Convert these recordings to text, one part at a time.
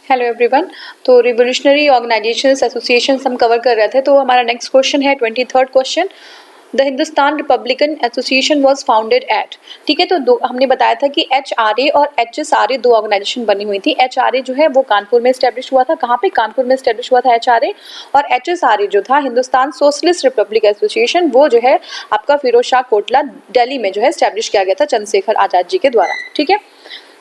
Hello everyone. तो revolutionary organisations associations हम cover कर रहे थे। तो हमारा नेक्स्ट क्वेश्चन है 23rd question. The Hindustan republican association was founded at. ठीक है, तो दो हमने बताया था कि HRA और HSRA दो ऑर्गेनाइजेशन बनी हुई थी। HRA जो है वो कानपुर में स्टैब्लिश हुआ था। कहाँ पे? कानपुर में स्टैब्लिश हुआ था HRA। और HSRA जो था हिंदुस्तान सोशलिस्ट रिपब्लिक एसोसिएशन, वो जो है आपका फिरोज शाह कोटला दिल्ली में जो है स्टैब्लिश किया गया था चंद्रशेखर आजाद जी के द्वारा। ठीक है,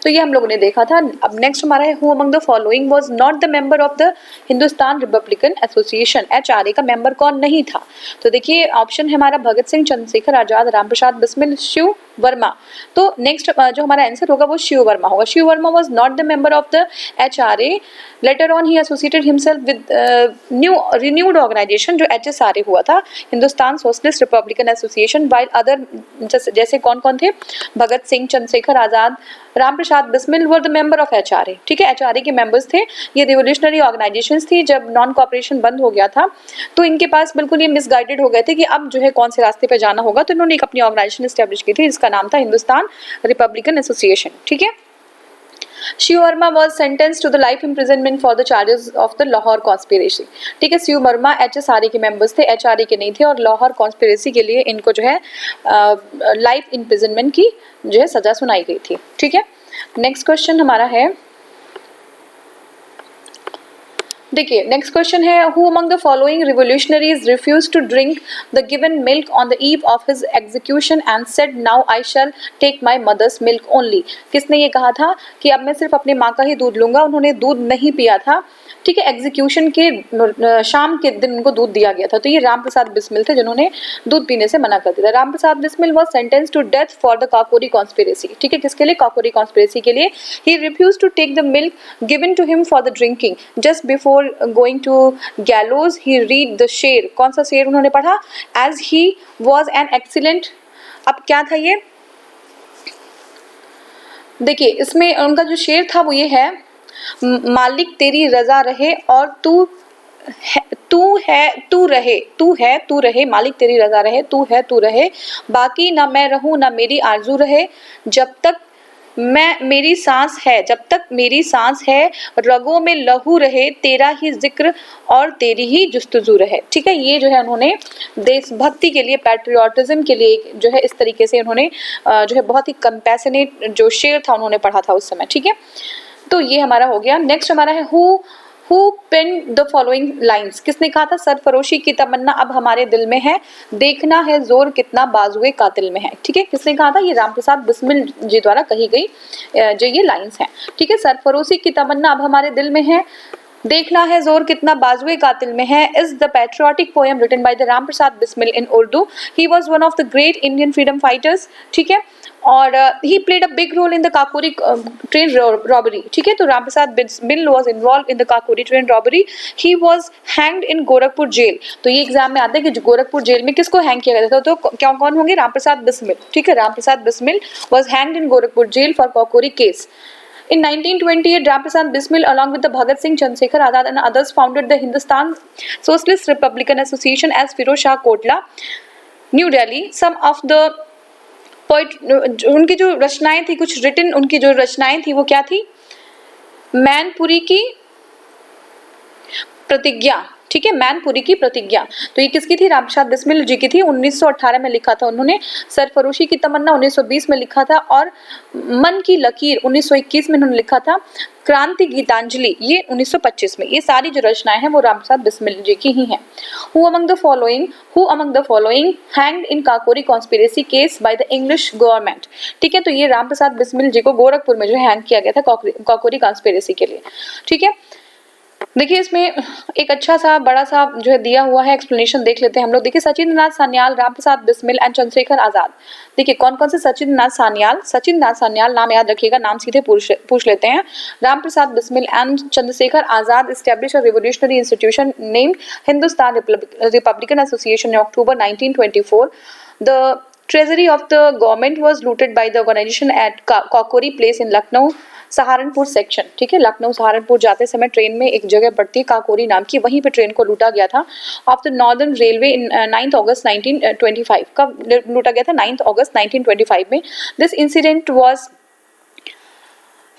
तो ये हम लोगों ने देखा था। अब नेक्स्ट हमारा है who among the following was not the member of the Hindustan republican association. HRA का मेंबर कौन नहीं था? तो देखिए ऑप्शन है हमारा भगत सिंह, चंद्रशेखर आजाद, रामप्रसाद बिस्मिल, शिव वर्मा। तो नेक्स्ट जो हमारा आंसर होगा वो शिव वर्मा होगा। Shiv Verma was not the member of the HRA। Later on he associated himself with new renewed organisation जो HSRA हुआ था, Hindustan socialist republican association. While other जैसे कौन कौन थे? Bhagat Singh, Chandrashekhar Azad, Ramprasad Bismil were the member of HRA। ठीक है, HRA के मेंबर्स थे। ये रिवोल्यूशनरी ऑर्गेनाइजेशंस थी। जब नॉन कॉपरेशन बंद हो गया था तो इनके पास बिल्कुल ये मिसगाइडेड हो गए थे कि अब जो है कौन से रास्ते पे जाना होगा, तो इन्होंने एक अपनी ऑर्गेनाइजेशन एस्टेब्लिश की थी जिसका नाम था हिंदुस्तान रिपब्लिकन एसोसिएशन। ठीक है, Shiv Verma was sentence to the life imprisonment for the charges of the Lahore conspiracy. ठीक है, शिव वर्मा HSRA के मेंबर्स थे, HRA के नहीं थे, और लाहौर कॉन्स्पिरेसी के लिए इनको जो है लाइफ इम्प्रिजनमेंट की जो है सजा सुनाई गई थी। ठीक है, नेक्स्ट क्वेश्चन हमारा है, देखिए नेक्स्ट क्वेश्चन है who among the following revolutionaries refuse to drink the given milk on the eve of his execution and said now I shall take my mother's milk only. किसने ये कहा था कि अब मैं सिर्फ अपनी माँ का ही दूध लूंगा? उन्होंने दूध नहीं पिया था। ठीक है, एग्जीक्यूशन के शाम के दिन उनको दूध दिया गया था। तो ये रामप्रसाद बिस्मिल थे जिन्होंने दूध पीने से मना कर दिया था। Ramprasad Bismil was sentence to death for the Kakori conspiracy. ठीक है, किसके लिए? काकोरी कॉन्स्पिरेसी के लिए। He refuse to take the milk given to him for the drinking. Just before going to gallows he read the शेर। कौन सा शेर उन्होंने पढ़ा? As he was an excellent. अब क्या था ये? देखिए इसमें उनका जो शेर था वो ये है, मालिक तेरी रजा रहे और तू रहे, मालिक तेरी रजा रहे, तू रहे, बाकी ना मैं रहूं ना मेरी आरजू रहे, जब तक मेरी सांस है रगों में लहू रहे, तेरा ही जिक्र और तेरी ही जुस्तजू रहे। ठीक है, ये जो है उन्होंने देशभक्ति के लिए, पैट्रियोटिज्म के लिए जो है इस तरीके से उन्होंने जो है बहुत ही कंपैशनेट जो शेर था उन्होंने पढ़ा था उस समय। ठीक है, तो ये हमारा हो गया। नेक्स्ट हमारा है who pen the following lines. किसने कहा था? सरफरोशी की तमन्ना अब हमारे दिल में है, देखना है जोर कितना बाजुए कातिल में है। ठीक है, किसने कहा था? ये रामप्रसाद बिस्मिल जी द्वारा कही गई जो ये लाइन्स हैं। ठीक है, सरफरोशी की तमन्ना अब हमारे दिल में है, देखना है जोर कितना बाजुए कातिल में है is the patriotic poem written by the Ramprasad Bismil in Urdu. He was one of the great Indian freedom fighters. ठीक है, और he played a big role in the Kakori train robbery. ठीक है, तो Ramprasad Bismil was involve in the Kakori train robbery. He was hanged in Gorakhpur jail. तो ये exam में आता है कि गोरखपुर जेल में किसको हैंग किया गया था? तो क्या कौन होंगे? रामप्रसाद बिस्मिल। ठीक है, Ramprasad Bismil was hanged in Gorakhpur jail for Kakori case. In 1928, Ramprasad Bismil, along with the Bhagat Singh, Chandrasekhar Azad and others, founded the Hindustan Socialist Republican Association as Firoz Shah Kotla, New Delhi. Some of the उनकी जो रचनाएं थी, कुछ written उनकी जो रचनाएं थी वो क्या थी? मैनपुरी की प्रतिज्ञा। ठीक है, मैनपुरी की प्रतिज्ञा। तो ये किसकी थी? रामप्रसाद बिस्मिल जी की थी। 1918 में लिखा था उन्होंने। सरफरोशी की तमन्ना 1920 में लिखा था, और मन की लकीर 1921 में उन्होंने लिखा था। क्रांति गीतांजलि ये 1925 में। ये सारी जो रचनाएं हैं वो रामप्रसाद बिस्मिल जी की ही हैं। Who among the following hanged in Kakori conspiracy case by the English government. ठीक है, तो ये रामप्रसाद बिस्मिल जी को गोरखपुर में जो है हैंग किया गया था काकोरी कॉन्स्पिरेसी के लिए। ठीक है, देखिए इसमें एक अच्छा सा बड़ा सा जो है दिया हुआ है एक्सप्लेनेशन, देख लेते हैं हम लोग। देखिए सचिंद्र नाथ सान्याल, रामप्रसाद बिस्मिल एंड चंद्रशेखर आजाद। देखिए कौन कौन से? सचिंद्र नाथ सान्याल नाम याद रखिएगा, नाम सीधे पूछ लेते हैं। Ramprasad Bismil and Chandrashekhar Azad establish a revolutionary institution named Hindustan republican association in October 1924. The treasury of the government was looted by the organization at Kakori Place in Lucknow, Saharanpur section. ठीक है, लखनऊ सहारनपुर जाते समय ट्रेन में एक जगह पड़ती है काकोरी नाम की, वहीं पे ट्रेन को लूटा गया था of the northern railway in 9 अगस्त 1925। कब लूटा गया था? 9 अगस्त 1925 में। This incident was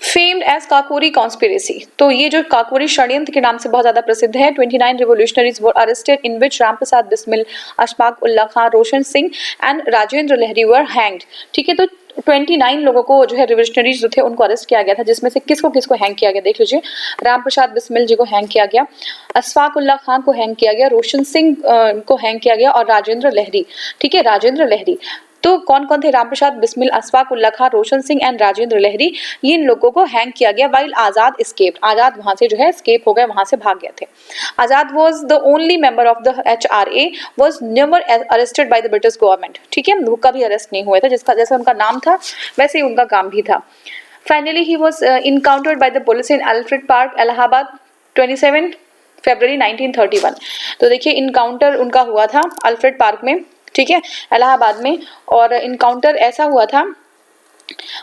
famed as Kakori conspiracy, तो ये जो काकोरी षड्यंत्र के नाम से बहुत ज्यादा प्रसिद्ध है। 29 revolutionaries were arrested in which Ramprasad Bismil, Ashfaq Ulla Khan, Roshan Singh and Rajendra Lahiri were hanged. ठीक है, तो 29 लोगों को जो है रिवोल्यूशनरीज जो थे उनको अरेस्ट किया गया था, जिसमें से किसको किसको हैंग किया गया देख लीजिए। रामप्रसाद बिस्मिल जी को हैंग किया गया, अशफाक उल्ला खान को हैंग किया गया, रोशन सिंह को हैंग किया गया और राजेंद्र लहरी। ठीक है, राजेंद्र लहरी। तो कौन कौन थे? रामप्रसाद बिस्मिल, अशफाक उल्ला खान, रोशन सिंह एंड राजेंद्र लहरी, ये इन लोगों को हैंग किया गया। वाइल आजाद एस्केप्ड, आजाद वहां से जो है एस्केप हो गए, वहां से भाग गए थे। Azad was the only member of the HRA was never arrested by the British government. ठीक है, वो कभी अरेस्ट नहीं हुए थे, जिसका जैसा उनका नाम था वैसे ही उनका काम भी था। Finally he was encountered by the police in Alfred park, Allahabad, 27 फरवरी 1931। तो देखिए इनकाउंटर उनका हुआ था अल्फ्रेड पार्क में, ठीक है, इलाहाबाद में। और इनकाउंटर ऐसा हुआ था,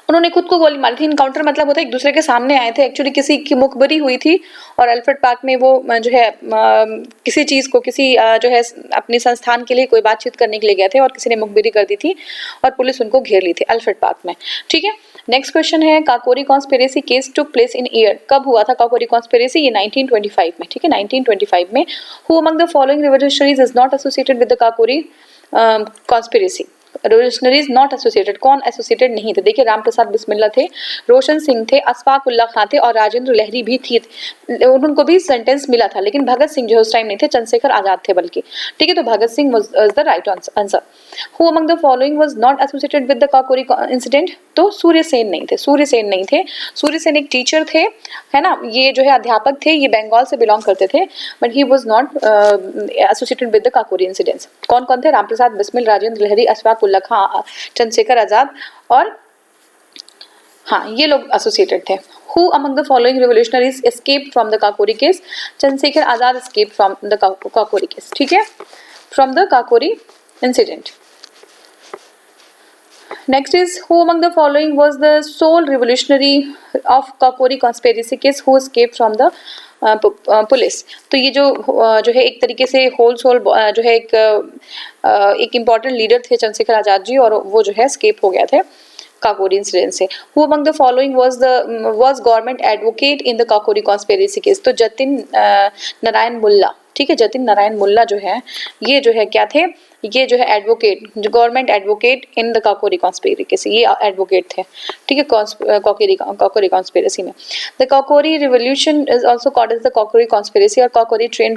उन्होंने खुद को गोली मारी थी। इनकाउंटर मतलब होता है एक दूसरे के सामने आए थे, एक्चुअली किसी की मुखबरी हुई थी और अल्फ्रेड पार्क में वो जो है किसी चीज़ को किसी जो है अपनी संस्थान के लिए कोई बातचीत करने के लिए गए थे और किसी ने मुखबरी कर दी थी और पुलिस उनको घेर ली थी अल्फ्रेड पार्क में। ठीक है, नेक्स्ट क्वेश्चन है काकोरी कॉन्स्पिरेसी केस टुक प्लेस इन ईयर, कब हुआ था काकोरी कॉन्स्पिरेसी? ये 1925 में। ठीक है, 1925 में। Who among the following revolutionaries is not associated with the Kakori conspiracy? Revolutionaries not associated, कौन एसोसिएटेड नहीं थे? देखिए रामप्रसाद बिस्मिल्ला थे, रोशन सिंह थे, अशफाक उल्ला खान थे और राजेंद्र लहरी भी थी। उनको भी सेंटेंस मिला था, लेकिन भगत सिंह जो उस टाइम नहीं थे, चंद्रशेखर आजाद थे बल्कि। ठीक है, तो Bhagat Singh was the right answer. Who among the following was not associated with the Kakori incident? तो सूर्य सेन नहीं थे, सूर्य सेन नहीं थे। सूर्य सेन एक टीचर थे, है ना, ये जो है अध्यापक थे, ये बंगाल से बिलोंग करते थे, but he was not associated with the Kakori incidents. कौन कौन थे? रामप्रसाद बिस्मिल, राजेंद्र लहरी, अशफाक उल्ला खान, चंद्रशेखर आजाद और हाँ ये लोग एसोसिएटेड थे। Who among the following revolutionaries escaped from the Kakori case? Chandrashekhar Azad escaped from the Kakori case. ठीक है, from the Kakori incident. Next is who among the following was the sole revolutionary of Kakori conspiracy case who escaped from the police? तो ये जो है एक तरीके से whole soul जो है एक इम्पॉर्टेंट लीडर थे चंद्रशेखर आजाद जी, और वो जो है escape हो गया थे काकोरी इंसिडेंट से। Who among the following was government advocate in the Kakori conspiracy case? तो जतिन नारायण मुल्ला। ठीक है, जतिन नारायण मुल्ला जो है ये जो है क्या थे? ये जो है एडवोकेट, जो government advocate in the Kakori conspiracy, ये एडवोकेट थे। ठीक है, काकोरी कॉन्स्पिरेसी में। The Kakori revolution is also called as the Kakori conspiracy और Kakori train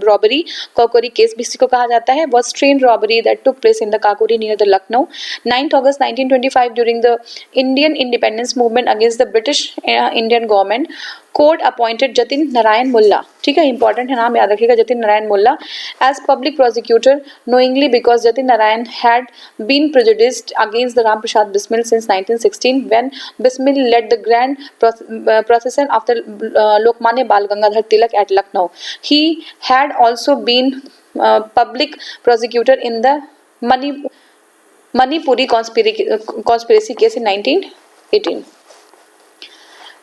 robbery. Kakori case भी इसी को कहा जाता है। Was train robbery that took place in the Kakori near the Lucknow 9 August 1925 during the Indian independence movement against the British Indian government. Court appointed Jatin Narayan मुल्ला, ठीक है, important है नाम याद रखिएगा, Jatin Narayan Mulla as public prosecutor knowingly because Jatin Narayan had been prejudiced against the Ram Prasad Bismil since 1916 when Bismil led the grand procession after Lokmanya Bal Gangadhar Tilak at Lucknow. He had also been public prosecutor in the Manipuri conspiracy case in 1918.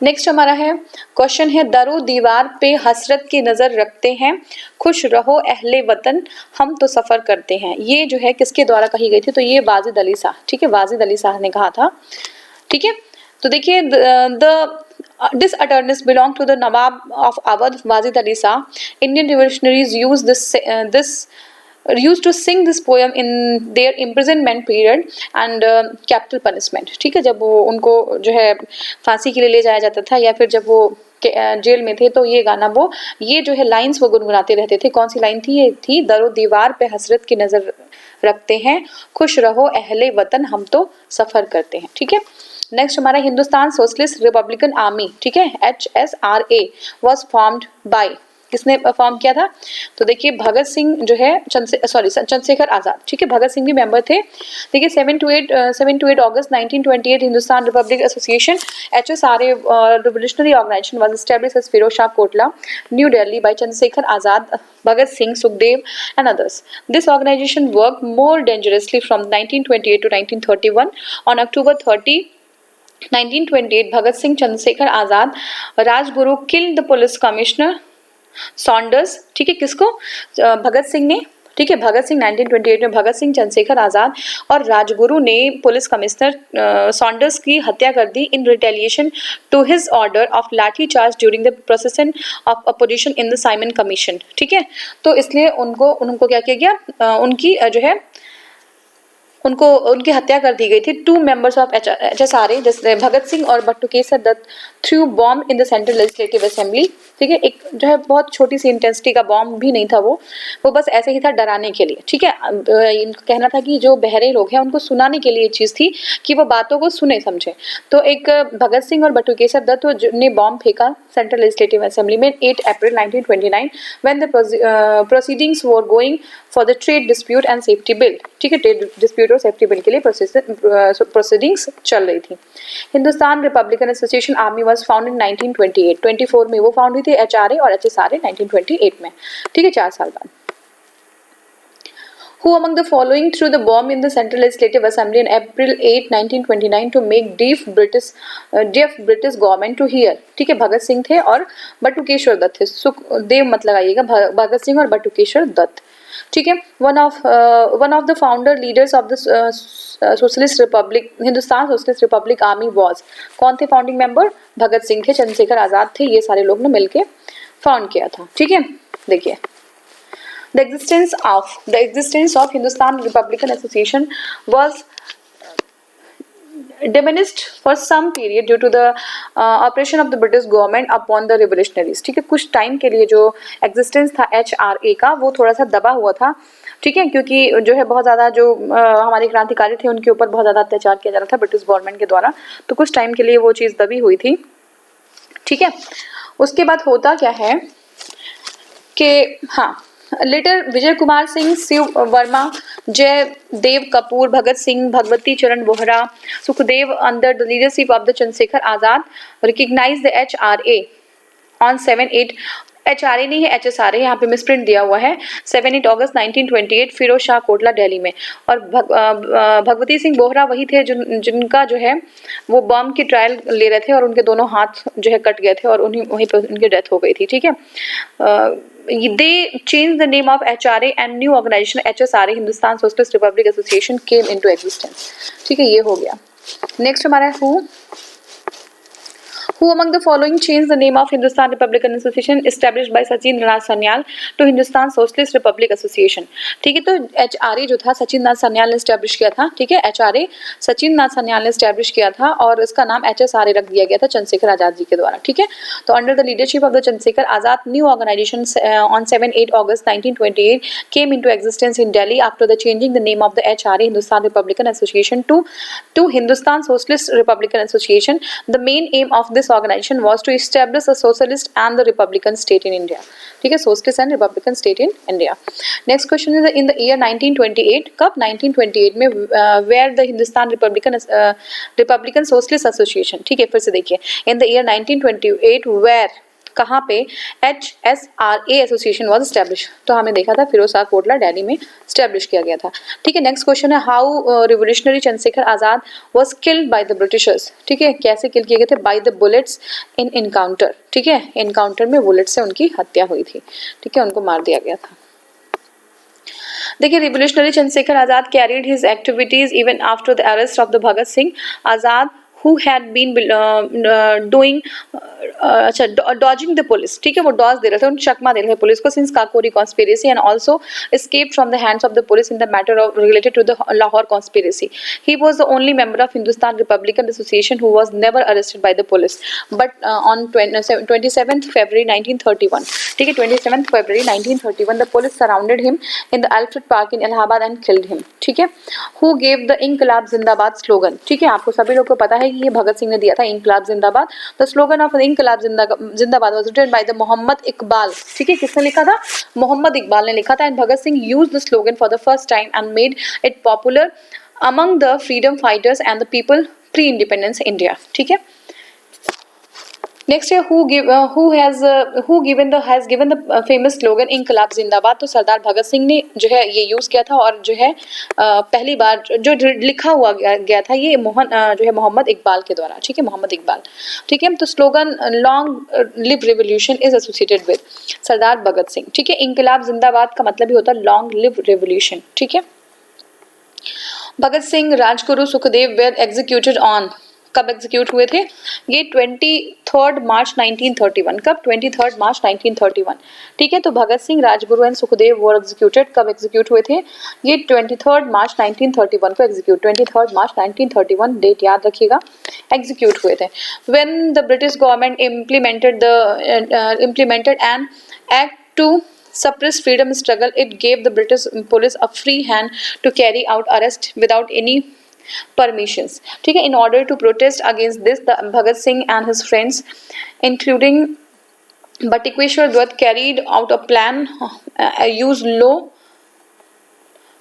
Next हमारा है question है दरो दीवार पे हसरत की नज़र रखते हैं, खुश रहो अहले वतन हम तो सफ़र करते हैं। ये जो है किसके द्वारा कही गई थी? तो ये वाजिद अली शाह, ठीक है, वाजिद अली शाह ने कहा था। ठीक है, तो देखिए this attorneys belong to the Nawab of Awadh Wajid Ali Shah. Indian revolutionaries use used to sing this poem in their imprisonment period and capital punishment। ठीक है, जब वो उनको जो है फांसी के लिए ले जाया जाता था या फिर जब वो जेल में थे, तो ये गाना वो ये जो है लाइंस वो गुनगुनाते रहते थे। कौन सी लाइन थी? ये थी दरो दीवार पे हसरत की नज़र रखते हैं, खुश रहो अहले वतन हम तो सफ़र करते हैं। ठीक है, नेक्स्ट हमारा हिंदुस्तान सोशलिस्ट रिपब्लिकन आर्मी, ठीक है, HSRA वॉज फॉर्म्ड बाय, किसने फॉर्म किया था? तो देखिए भगत सिंह जो है चंद्रशेखर आजाद, ठीक है, भगत सिंह भी मेंबर थे। देखिए 7 to 8 August 1928 Hindustan republic association HSRA revolutionary organisation was established as Firoz Shah Kotla new Delhi by Chandrashekhar Azad, Bhagat Singh, Sukhdev and others. This organisation work more dangerously from 1928 to 1931। On October 30 1928 Bhagat Singh, Chandrashekhar Azad, Rajguru killed the police commissioner Saunders. ठीक है, किसको? भगत सिंह ने ठीक है। भगत सिंह 1928 में भगत सिंह, चंद्रशेखर आजाद और राजगुरु ने पुलिस कमिश्नर सॉन्डर्स की हत्या कर दी in retaliation to his order of lathi charge during the procession of opposition in the Simon Commission. ठीक है, तो इसलिए उनको क्या किया गया, उनकी जो है उनकी हत्या कर दी गई थी। 2 मेंबर्स ऑफ HSRA जैसे भगत सिंह और Batukeshwar Dutt threw bomb in the central legislative assembly. ठीक है, एक जो है बहुत छोटी सी इंटेंसिटी का बॉम्ब भी नहीं था वो बस ऐसे ही था डराने के लिए। ठीक है, इनका कहना था कि जो बहरे लोग हैं उनको सुनाने के लिए ये चीज़ थी कि वो बातों को सुने समझे। तो एक भगत सिंह और बटुकेश्वर दत्त ने बॉम्ब फेंका सेंट्रल लेजिस्लेटिव असेंबली में 8 अप्रैल 1929 when the proceedings were going for the trade dispute and safety bill. ठीक है, ट्रेड डिस्प्यूट और सेफ्टी बिल के लिए प्रोसीडिंग्स चल रही थी। Hindustan republican association army was found in 1928। 24 में वो फाउंड हुई थी HRA और HSRA 1928 में। ठीक है, 4 साल बाद। Who among the following threw the bomb in the Central Legislative Assembly on April 8, 1929 to make deaf British government to hear? ठीक है, भगत सिंह थे और बटुकेश्वर दत्त थे। सुखदेव मत लगाइएगा, भगत सिंह और बटुकेश्वर दत्त। ठीक है, one of the founder leaders of the socialist Republic Hindustan socialist Republic army was. कौन थे फाउंडिंग मेंबर? भगत सिंह थे, चंद्रशेखर आजाद थे, ये सारे लोग ने मिलके फाउंड किया था। ठीक है, देखिए the existence of Hindustan Republican Association was diminished for some period due to the operation of the British government upon the revolutionaries। ठीक है, कुछ टाइम के लिए जो एग्जिस्टेंस था HRA का वो थोड़ा सा दबा हुआ था। ठीक है, क्योंकि जो है बहुत ज़्यादा जो हमारे क्रांतिकारी थे उनके ऊपर बहुत ज़्यादा अत्याचार किया जा रहा था ब्रिटिश गवर्नमेंट के द्वारा, तो कुछ टाइम के लिए वो चीज़ दबी हुई थी। ठीक है, उसके बाद होता क्या है कि हाँ, later Vijay Kumar Singh, Shiv Verma, Jai Dev Kapur, Bhagat Singh, Bhagwati Charan Vohra, Sukhdev under the leadership of the Chandrashekhar Azad recognise the HRA on 7-8 HRA नहीं है HSRA, यहाँ पे मिसप्रिंट दिया हुआ है। 7-8 अगस्त 1928 फिरोज शाह कोटला दिल्ली में। और भगवती सिंह बोहरा वही थे जिनका जो है वो बम की ट्रायल ले रहे थे और उनके दोनों हाथ जो है कट गए थे और वहीं पर उनकी डेथ हो गई थी। ठीक है, they changed the name of HRA and new organization HSRA Hindustan socialist Republic association came into existence। ठीक है, ये हो गया। नेक्स्ट हमारा Who among the following changed the name of Hindustan Republican Association established by Sachin Nath Sanyal to Hindustan Socialist Republic Association? ठीक है, तो HRA जो था सचिन नाथ सन्याल ने स्टैब्लिश किया था। ठीक है, HRA सचिन नाथ सन्याल ने स्टैब्लिश किया था और इसका नाम HSRA रख दिया गया था चंद्रशेखर आजाद जी के द्वारा। ठीक है, तो under the leadership of the Chandrashekhar Azad new organisation on 7-8 August 1928 came into existence in Delhi after the changing the name of the HRA Hindustan Republican Association to Hindustan Socialist Republican Association. The main aim of this organization was to establish a socialist and the republican state in India। ठीक है, socialist and republican state in India। Next question is in the year 1928, कब 1928 में where the Hindustan Republican Socialist Association। ठीक है, फिर से देखिए in the year 1928 where कहाँ पे HSRA एसोसिएशन वॉज स्टैब्लिश, तो हमें देखा था फिरोज शाह कोटला दिल्ली में स्टैब्लिश किया गया था। ठीक है, नेक्स्ट क्वेश्चन है how revolutionary Chandrashekhar Azad was killed by the Britishers. ठीक है, कैसे किल किए गए थे? By the bullets in encounter. ठीक है, इनकाउंटर में बुलेट से उनकी हत्या हुई थी। ठीक है, उनको मार दिया गया था। देखिए, revolutionary Chandrashekhar Azad carried his activities even after the arrest of the Bhagat Singh Azad who had been doing dodging the police। ठीक है, वो डॉज दे रहे थे, उन चकमा दे रहे थे पुलिस को since Kakori conspiracy and also escaped from the hands of the police in the matter of related to the Lahore conspiracy। He was the only member of Hindustan Republican Association who was never arrested by the police but on 27th February 1931। ठीक है, 27th February 1931 the police surrounded him in the Alfred Park in Allahabad and killed him। ठीक है, who gave the इनकलाब जिंदाबाद slogan. ठीक है, आपको सभी लोग को पता है ये भगत सिंह ने दिया था इनकलाब जिंदाबाद। The slogan of Inquilab Zindabad was written by the Mohammad Iqbal. ठीक है, किसने लिखा था? मोहम्मद इकबाल ने लिखा था। And Bhagat Singh used the slogan for the first time and made it popular among the freedom fighters and the people pre independence India. ठीक है, नेक्स्ट है who given the famous slogan इनकलाब जिंदाबाद। तो सरदार भगत सिंह ने जो है ये यूज किया था, और जो है पहली बार जो लिखा हुआ गया था ये जो है मोहम्मद इकबाल के द्वारा। ठीक है, मोहम्मद इकबाल। ठीक है, तो slogan long live revolution is associated with Sardar Bhagat Singh. ठीक है, इनकलाब जिंदाबाद का मतलब ही होता है लॉन्ग लिव रिवोल्यूशन। ठीक है, Bhagat Singh, Rajguru, Sukhdev were executed on, कब एग्जीक्यूट हुए थे ये 23 मार्च 1931। कब? 23 मार्च 1931। ठीक है, तो Bhagat Singh, Rajguru and Sukhdev were executed, कब एग्जीक्यूट हुए थे ये 23 मार्च 1931 को एग्जीक्यूट, 23 मार्च 1931 डेट याद रखिएगा, एग्जीक्यूट हुए थे। When the British government implemented an act to suppress freedom struggle, it gave the British police a free hand to carry out arrest without any permissions. ठीक है, in order to protest against this, the Bhagat Singh and his friends, including Batukeshwar Dutt, carried out a plan, use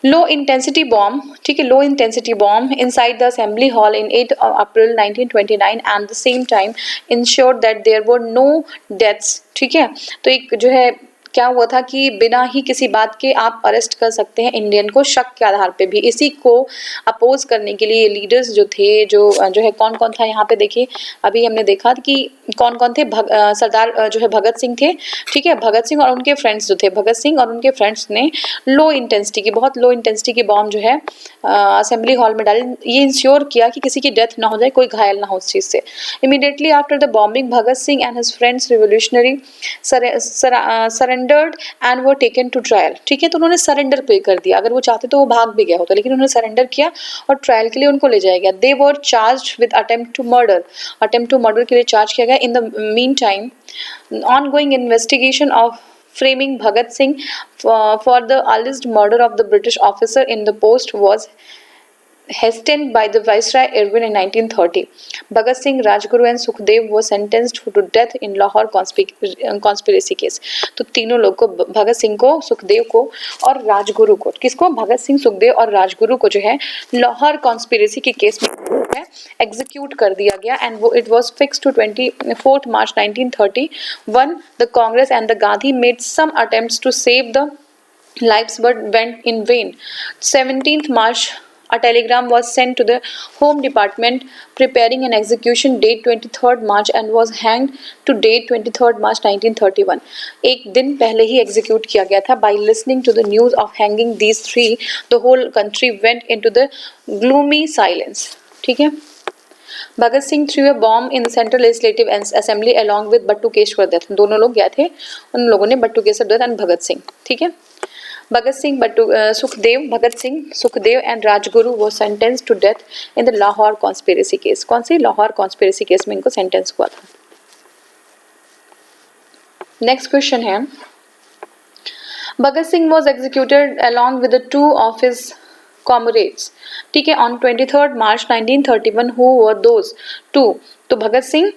low intensity bomb, ठीक है, low intensity bomb inside the assembly hall in 8 April 1929 and the same time ensured that there were no deaths। ठीक है, तो एक जो है क्या हुआ था कि बिना ही किसी बात के आप अरेस्ट कर सकते हैं इंडियन को शक के आधार पे भी। इसी को अपोज करने के लिए लीडर्स जो थे, जो है कौन कौन था यहाँ पे देखिए, अभी हमने देखा कि कौन कौन थे, सरदार जो है भगत सिंह थे। ठीक है, भगत सिंह और उनके फ्रेंड्स जो थे, भगत सिंह और उनके फ्रेंड्स ने लो इंटेंसिटी की, बहुत लो इंटेंसिटी की बॉम्ब जो है असेंबली हॉल में डाली। ये इंश्योर किया कि किसी की डेथ ना हो जाए, कोई घायल ना हो उस चीज़ से। Immediately after the bombing Bhagat Singh and his friends revolutionary surrendered and were taken to trial. ठीक है, तो उन्होंने सरेंडर पे कर दिया, अगर वो चाहते तो वो भाग भी गया होता, लेकिन उन्होंने सरेंडर किया और ट्रायल के लिए उनको ले जाया गया। They were charged with attempt to murder के लिए चार्ज किया गया। In the mean time ongoing investigation of framing Bhagat Singh for the alleged murder of the British officer in the post was hastened by the Viceroy Irwin in 1930. Bhagat Singh, Rajguru and Sukhdev were sentenced to death in Lahore conspiracy case. तो तीनों लोग को, भगत सिंह को, सुखदेव को और राजगुरु को, किसको? भगत सिंह, सुखदेव और राजगुरु को जो है लाहौर कॉन्स्पिरेसी के केस में एग्जीक्यूट कर दिया गया। एंड वो it was fixed to 24 March 1931। The Congress and the Gandhi made some attempts to save the lives but went in vain. 17th March, a telegram was sent to the Home Department preparing an execution date 23rd March and was hanged to date 23rd March 1931. एक दिन पहले ही execute किया गया था। By listening to the news of hanging these three, the whole country went into the gloomy silence. ठीक है, Bhagat Singh threw a bomb in central legislative assembly along with Batukeshwar Dutt. दोनों लोग गए थे, उन लोगों ने बटुकेश्वर दत्त एंड भगत सिंह। ठीक है, भगत सिंह, सुखदेव एंड राजगुरु वो sentence to death in the Lahore conspiracy case. कौन सी? लाहौर कॉन्स्पिरेसी केस में इनको सेंटेंस हुआ था। नेक्स्ट क्वेश्चन है, Bhagat Singh was executed along with the two of his comrades। ठीक है, on 23rd March 1931 who were those two? तो भगत सिंह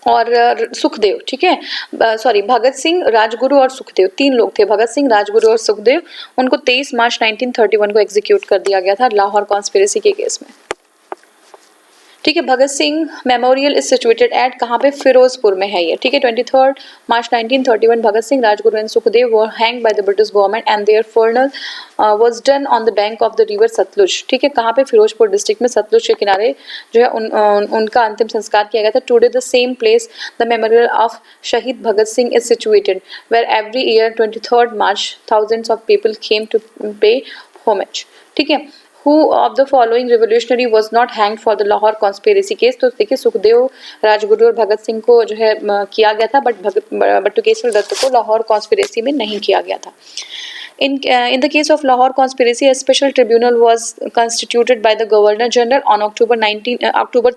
और सुखदेव। ठीक है, सॉरी, भगत सिंह, राजगुरु और सुखदेव, तीन लोग थे, भगत सिंह, राजगुरु और सुखदेव। उनको 23 मार्च 1931 को एग्जीक्यूट कर दिया गया था लाहौर कॉन्स्पिरेसी के केस में। ठीक है, Bhagat Singh memorial is situated at, कहाँ पे? फिरोजपुर में है ये। ठीक है, 23rd March 1931 Bhagat Singh, Rajguru and Sukhdev were hanged by the British government and their funeral was done on the bank of the river Sutlej. ठीक है, कहाँ पे? फिरोजपुर डिस्ट्रिक्ट में सतलुज के किनारे जो है उनका अंतिम संस्कार किया गया था। Today the same place the memorial of Shaheed Bhagat Singh is situated where every year 23rd March thousands of people came to pay homage। ठीक है, Who of the following revolutionary was not hanged for the Lahore conspiracy case? तो देखिए, सुखदेव, राजगुरु और भगत सिंह को जो है किया गया था, बट बटुकेश्वर दत्त को लाहौर कॉन्स्पिरेसी में नहीं किया गया था। In the case of Lahore conspiracy, a special tribunal was constituted by the Governor General on October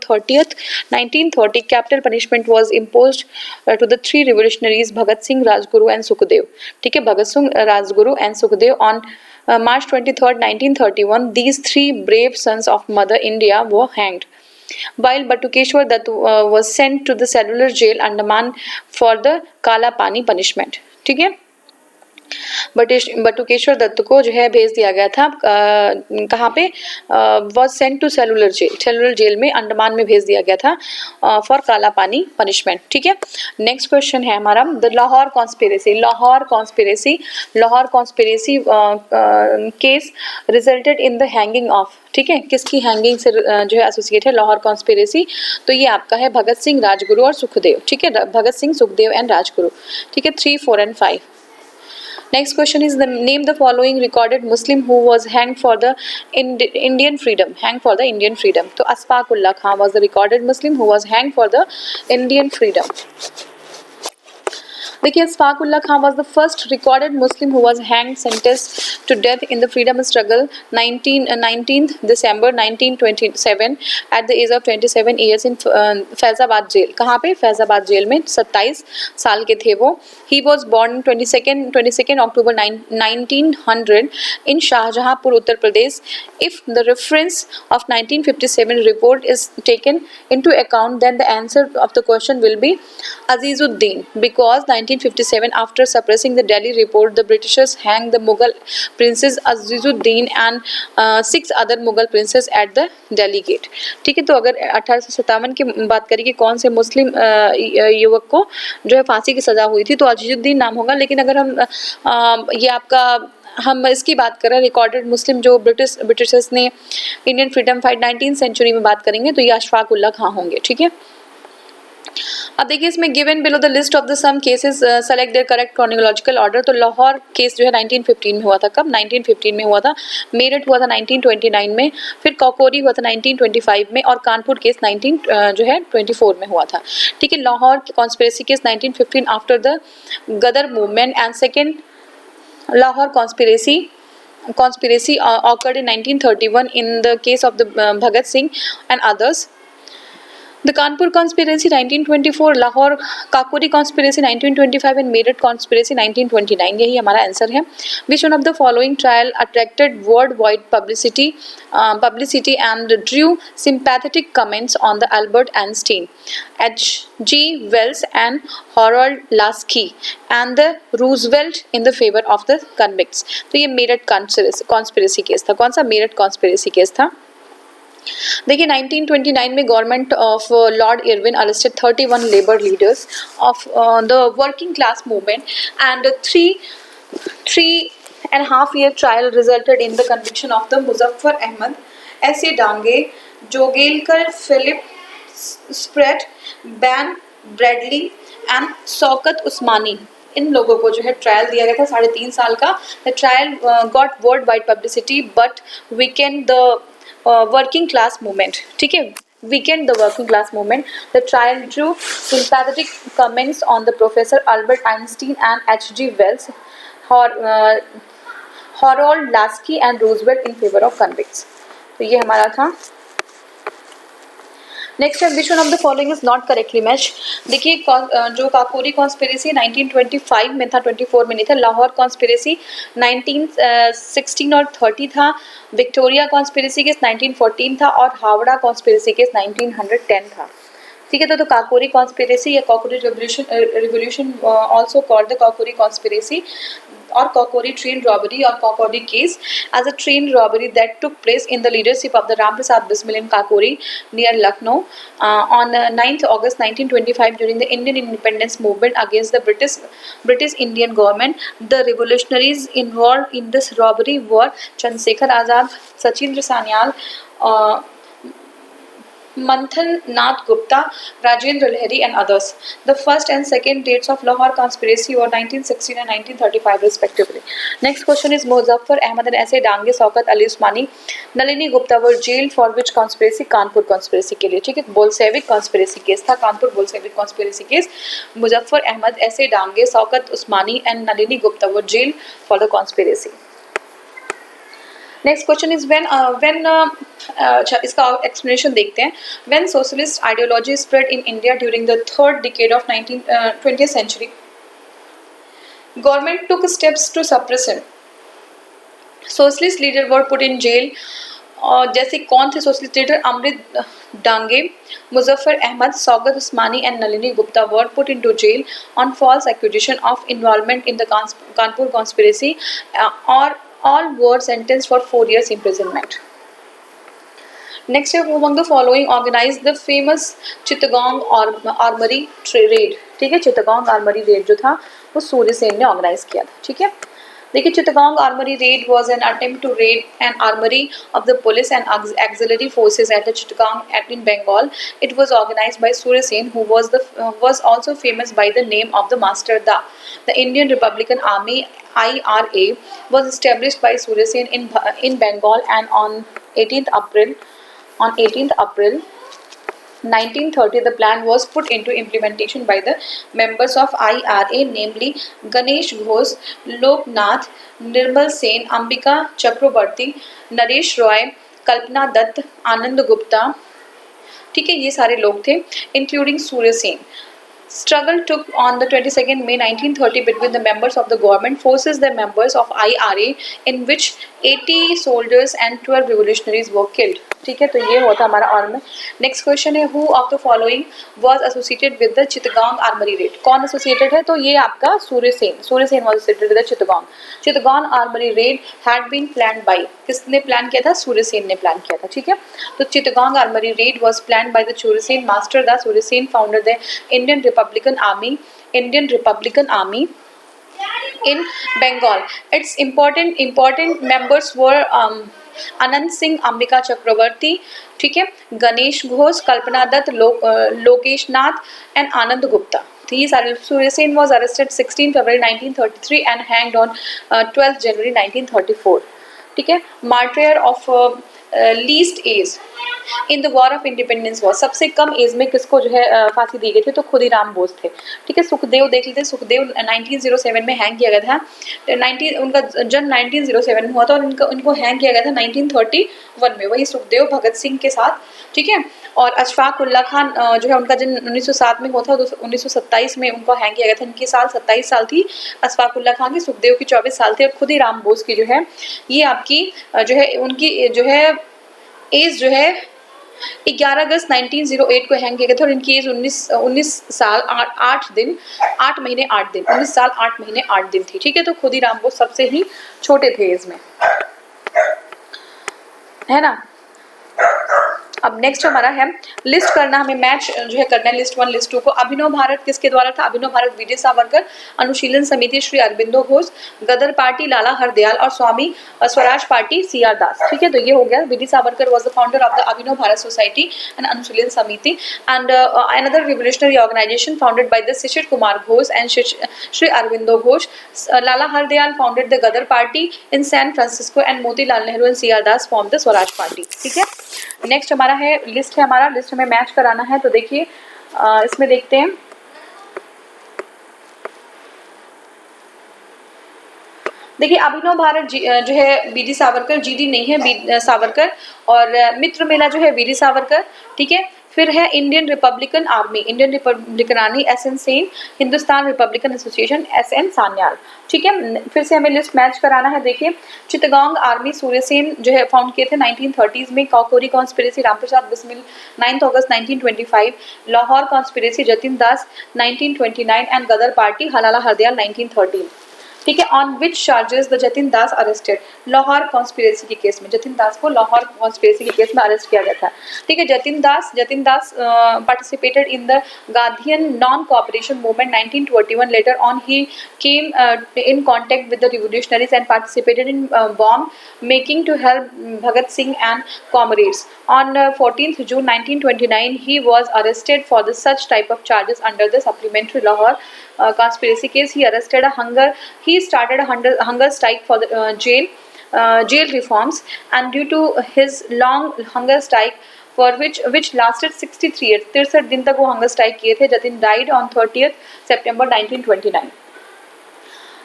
30th, 1930. Capital punishment was imposed to the three revolutionaries Bhagat Singh, Rajguru and Sukhdev. ठीक है, Bhagat Singh, Rajguru and Sukhdev on March 23rd, 1931. These three brave sons of Mother India were hanged, while Batukeshwar Dutt was sent to the cellular jail Andaman for the Kala Pani punishment. ठीक है, बटुकेश्वर दत्त को जो है भेज दिया गया था कहाँ पे, was sent to cellular jail में, अंडमान में भेज दिया गया था फॉर काला पानी पनिशमेंट। ठीक है, नेक्स्ट क्वेश्चन है हमारा the Lahore conspiracy case resulted in the hanging of, ठीक है, किसकी हैंगिंग से जो है एसोसिएट है लाहौर कॉन्स्पिरेसी, तो ये आपका है भगत सिंह, राजगुरु और सुखदेव। ठीक है, भगत सिंह, सुखदेव एंड राजगुरु। ठीक है, 3, 4 and 5। Next question is name the following recorded Muslim who was hanged for the Indian freedom. तो Ashfaq Ullah Khan was the recorded Muslim who was hanged for the Indian freedom. देखिए, Ashfaq Ulla Khan was the first recorded Muslim who was hanged, sentenced to death in the freedom struggle 19th December 1927 at the age of 27 years in Faizabad jail. कहाँ पे? Faizabad jail में 27 साल के थे वो। He was born 22nd October 1900 in Shahjahanpur, Uttar Pradesh. If the reference of 1957 report is taken into account, then the answer of the question will be Azizuddin, because 1957, after suppressing the Delhi report, the Britishers hanged the Mughal princes Azizuddin and 6 other Mughal princes at the Delhi gate. ठीक है, तो अगर 1857 की बात करें कि कौन से मुस्लिम युवक को जो है फांसी की सजा हुई थी, तो अजीजुद्दीन नाम होगा। लेकिन अगर हम इसकी बात करें रिकॉर्डेड मुस्लिम जो ब्रिटिशर्स ने Indian freedom fight 19th century में बात करेंगे, तो ये अशफाक उल्ला खां होंगे। ठीक है, अब देखिए इसमें given below the list of the some cases select their correct chronological order. तो लाहौर केस जो है 1915 में हुआ था। कब? 1915 में हुआ था। मेरठ हुआ था 1929 में, फिर कॉकोरी हुआ था 1925 में, और कानपुर केस 1924 में हुआ था। ठीक है, Lahore conspiracy case 1915 after the Ghadar movement, and second Lahore conspiracy occurred in 1931 in the case of the Bhagat Singh and others. The Kanpur conspiracy 1924, Lahore Kakuri conspiracy 1925 and Meerut conspiracy 1929, यही हमारा आंसर है। Which one of the following trial attracted worldwide publicity and drew sympathetic comments on the Albert Einstein, H.G. Wells and Harold Lasky and the Roosevelt in the favor of the convicts? तो ये Meerut conspiracy case था। कौन सा? Meerut conspiracy case था। देखिए 1929 में government of Lord Irwin arrested 31 labour leaders of the working class movement and 3.5 year trial resulted in the conviction of the Muzaffar Ahmad, S.A. Dange, Jogelkar, Philip Spratt, Ben Bradley and Shaukat Usmani। इन लोगों को जो है trial दिया गया था 3.5 साल का। The trial got world wide publicity but Weeknd the working class movement। ठीक है, weakened the working class movement. The trial drew sympathetic comments on the Professor Albert Einstein and H.G. Wells, Harold Lasky and Roosevelt in favor of convicts। तो ये हमारा था। Next है which one of the following is not correctly match. देखिए जो Kakori conspiracy 1925 में था, 24 में नहीं था। लाहौर कॉन्स्पिरेसी 1916 और 30 था। विक्टोरिया कॉन्स्पिरेसी केस 1914 था और हावड़ा कॉन्स्पिरेसी केस 1910 था। ठीक है, तो काकोरी कॉन्स्पिरेसी या Kakori revolution also called the Kakori conspiracy or Kakori train robbery or Kakori case as a train robbery that took place in the leadership of the Ram Prasad Bismil in Kakori near Lucknow on 9th August 1925 during the Indian independence movement against the British Indian government. The revolutionaries involved in this robbery were Chandrasekhar Azad, Sachindra Sanyal, Manthan Nath Gupta, Rajendra Lahiri and others. The first and second dates of Lahore conspiracy were 1916 and 1935 respectively. Next question is Muzaffar Ahmad and S.A. Dange, Shaukat Ali Usmani, Nalini Gupta were jailed for which conspiracy? Kanpur conspiracy के लिए। ठीक है, Bolshevik conspiracy case था, Kanpur Bolshevik conspiracy case. Muzaffar Ahmad, S.A. Dange, Shaukat Usmani and Nalini Gupta were jailed for the conspiracy. Next question is अच्छा इसका explanation देखते हैं। When socialist ideology spread in India during the third decade of 20th century, government took steps to suppress him. Socialist leaders were put in jail और जैसे कौन थे socialist leader? Amrit Dange, Muzaffar Ahmad, Shaukat Usmani and Nalini Gupta were put into jail on false accusation of involvement in the Kanpur conspiracy और all were sentenced for 4 years imprisonment. Next है, who among the following organized the famous Chittagong armoury raid? ठीक है, चित्तगोंग armoury red जो था वो सूर्य सेन ने organise किया था. ठीक है, देखिए Chittagong armoury raid was an attempt to raid an armory of the police and auxiliary forces at the Chittagong in Bengal. It was organized by Surya Sen, who was also famous by the name of the Master Da. The Indian Republican Army IRA was established by Surya Sen in Bengal, and on 18th April 1930 the plan was put into implementation by the members of IRA, namely Ganesh Ghosh, Loknath, Nirmal Sen, Ambika Chakrabarti, Naresh Roy, Kalpana Dutt, Anand Gupta. ठीक है, ये सारे लोग थे, including Surya Sen. Struggle took on the 22nd May 1930 between the members of the government forces, the members of IRA, in which 80 soldiers and 12 revolutionaries were killed. ठीक है, तो ये हुआ था हमारा आर्मी. नेक्स्ट क्वेश्चन है, who of the following was associated with the Chittagong armoury raid? कौन associated है? तो ये आपका Surya Sen was associated with the Chittagong armoury raid had been planned by, किसने प्लान किया था? सूर्य सेन ने प्लान किया था. ठीक है, तो Chittagong armoury raid was planned by the Surya Sen. Master the Surya Sen founded the Indian Republican Army in Bengal. Its important members were Anant Singh, Ambika Chakraborty, ठीक है, गणेश घोष, कल्पना दत्त, लोकेश नाथ एंड आनंद गुप्ता. तो ये सारे. सूर्य सेन वॉज अरेस्टेड 16 फरवरी 1933 एंड हैंग्ड ऑन 12 जनवरी 1934. ठीक है, martyr of least age in the war of independence war. सबसे कम एज में किसको जो है फांसी दी गई थी? तो खुदीराम बोस थे. ठीक है, सुखदेव देख लेते हैं. सुखदेव 1907 में हैंग किया गया था. उनका जन्म 1907 में हुआ था और उनको हैंग किया गया था 1931 में, वही सुखदेव भगत सिंह के साथ. ठीक है, और अशफाक उल्ला खान जो है उनका जन्म 1907 में हुआ था, 1927 में उनको हैंग किया गया था. इनकी साल 27 साल थी अशफाक उल्ला खान की, सुखदेव की 24 साल थी और खुदीराम बोस की जो है ये आपकी जो है उनकी जो है एज जो है 11 अगस्त 1908 को हैंग किया गया था और इनकी एज 19 साल 8 महीने 8 दिन 19 साल 8 महीने 8 दिन थी. ठीक है, तो खुदीराम बोस सबसे ही छोटे थे एज में, है ना. अब नेक्स्ट हमारा है लिस्ट करना, हमें मैच जो है करना है लिस्ट 1 लिस्ट 2 को. अभिनव भारत किसके द्वारा था? अभिनव भारत वीर सावरकर, अनुशीलन समिति श्री अरबिंदो घोष, गदर पार्टी लाला हरदयाल और स्वामी स्वराज पार्टी CR दास. ठीक है, तो ये हो गया. Veer Savarkar was the founder of the Abhinav Bharat society and Anushilan Samiti and another revolutionary organisation founded by the Shishir Kumar Ghosh and Shri Aurobindo Ghosh. Lala Hardayal founded the Ghadar party in San Francisco and Motilal Nehru and CR Das form the Swaraj party. ठीक है, नेक्स्ट हमारा है लिस्ट हमारा लिस्ट में मैच कराना है. तो देखिए इसमें देखते हैं. देखिए अभिनव भारत जो है बीडी सावरकर, GD नहीं है सावरकर, और मित्र मेला जो है वीर सावरकर. ठीक है, फिर है Indian Republican army SN Sen, Hindustan republican association SN Sanyal. ठीक है, फिर से हमें लिस्ट मैच कराना है. देखिए चित्तगोंग आर्मी सूर्य सेन जो है फाउंड किए थे 1930s में. Kakori conspiracy Ramprasad Bismil 9 August 1925. Lahore conspiracy Jatin Das 1929 and Ghadar party हलाला हरदयाल 1913. ठीक है, on which charges the Jatin Das arrested? Lahore conspiracy के केस में जतिन दास को लाहौर कॉन्स्पिरेसी के केस में अरेस्ट किया गया था. ठीक है, Jatin Das participated in the Gandhian non cooperation movement 1921. Later on he came in contact with the revolutionaries and participated in bomb making to help Bhagat Singh and comrades. On 14th June 1929 he was arrested for the such type of charges under the supplementary Lahore conspiracy case. He started a hunger strike for the jail reforms, and due to his long hunger strike for which lasted 63 years, 63 दिन तक वो hunger strike किए थे. Jatin died on 30th September 1929.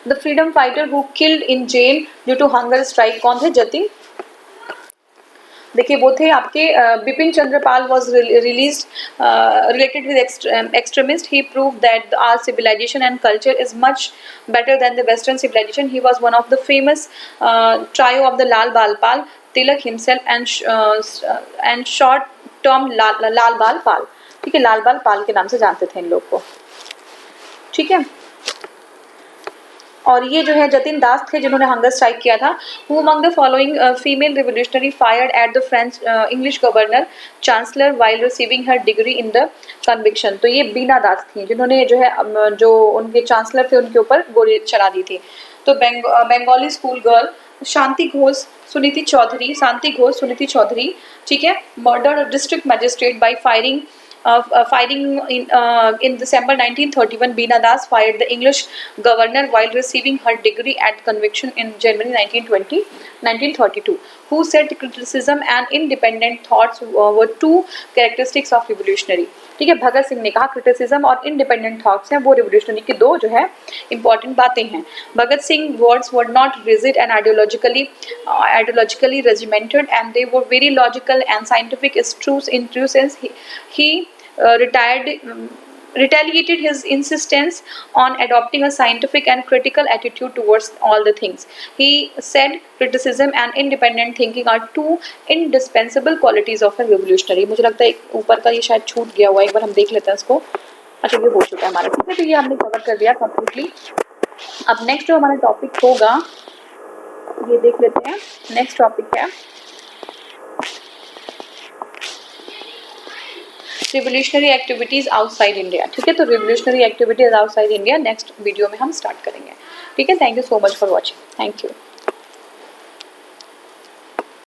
The freedom fighter who killed in jail due to hunger strike कौन थे? जतिन. देखिए वो थे आपके Bipin Chandrapal was released related with extremist. He proved that our civilization and culture is much better than the Western civilization. He was one of the famous trio of the Lal Balpal Tilak himself and short term Lal Bal Pal. ठीक है, लाल बाल पाल के नाम से जानते थे इन लोग को। ठीक है, और ये जो है जतिन दास थे जिन्होंने हंगर स्ट्राइक किया था। Who among the following female revolutionary fired at the French English governor chancellor while receiving her degree in the conviction. तो ये बीना दास थी जिन्होंने जो है जो उनके चांसलर थे उनके ऊपर गोली चला दी थी। तो बंगाली स्कूल गर्ल शांति घोष सुनीति चौधरी, ठीक है, murdered district magistrate by firing in December 1931. Beena Das fired the English governor while receiving her degree at conviction in January 1932. Who said criticism and independent thoughts were two characteristics of revolutionary. ठीक है, भगत सिंह ने कहा criticism और independent thoughts हैं वो revolutionary की दो जो है इंपॉर्टेंट बातें हैं। Bhagat Singh words were not rigid and ideologically regimented and they were very logical and scientific is true in true sense. He retaliated his insistence on adopting a scientific and critical attitude towards all the things. He said criticism and independent thinking are two indispensable qualities of a revolutionary. मुझे लगता है ऊपर का ये शायद छूट गया हुआ है, एक बार हम देख लेते हैं इसको। अच्छा, ये हो चुका है हमारा। ठीक है, तो ये हमने कवर कर दिया कम्प्लीटली। अब नेक्स्ट जो हमारा टॉपिक होगा ये देख लेते हैं। नेक्स्ट टॉपिक है रिवोल्यूशनरी एक्टिविटीज आउटसाइड इंडिया। ठीक है, तो revolutionary activities outside India next video में हम स्टार्ट करेंगे। ठीक है, thank you so much for watching. Thank you.